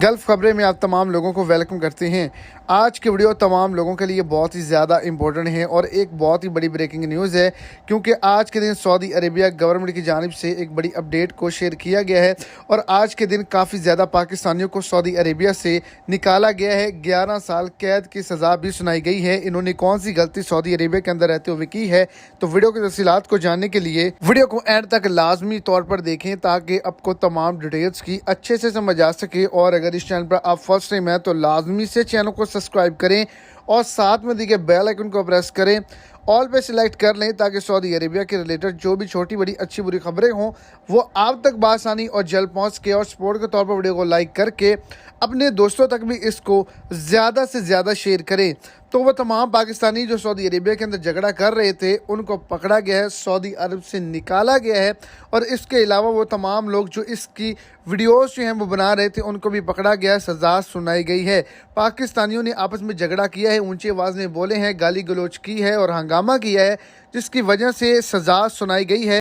Gulf खबरें में आप तमाम लोगों को वेलकम करते हैं। आज की वीडियो तमाम लोगों के लिए बहुत ही ज़्यादा इम्पोर्टेंट है और एक बहुत ही बड़ी ब्रेकिंग न्यूज़ है, क्योंकि आज के दिन सऊदी अरेबिया गवर्नमेंट की जानिब से एक बड़ी अपडेट को शेयर किया गया है और आज के दिन काफ़ी ज़्यादा पाकिस्तानियों को सऊदी अरेबिया से निकाला गया है। 11 साल कैद की सज़ा भी सुनाई गई है। इन्होंने कौन सी गलती सऊदी अरेबिया के अंदर रहते हुए की है, तो वीडियो की तफसीलात को जानने के लिए वीडियो को एंड तक लाजमी तौर पर देखें ताकि आपको तमाम डिटेल्स की अच्छे से समझ आ सके। और अगर इस चैनल पर आप फर्स्ट टाइम हैं तो लाजमी से चैनल को सब्सक्राइब करें और साथ में दिए बेल आइकन को प्रेस करें, ऑल पे सिलेक्ट कर लें ताकि सऊदी अरेबिया के रिलेटेड जो भी छोटी बड़ी अच्छी बुरी खबरें हों वो आप तक बासानी और जल्द पहुंच के और सपोर्ट के तौर पर वीडियो को लाइक करके अपने दोस्तों तक भी इसको ज़्यादा से ज़्यादा शेयर करें। तो वो तमाम पाकिस्तानी जो सऊदी अरेबिया के अंदर झगड़ा कर रहे थे उनको पकड़ा गया है, सऊदी अरब से निकाला गया है। और इसके अलावा वो तमाम लोग जो इसकी वीडियोस जो हैं वो बना रहे थे उनको भी पकड़ा गया है, सज़ा सुनाई गई है। पाकिस्तानियों ने आपस में झगड़ा किया है, ऊंची आवाज़ में बोले हैं, गाली गलौज की है और हंगामा किया है, जिसकी वजह से सज़ा सुनाई गई है।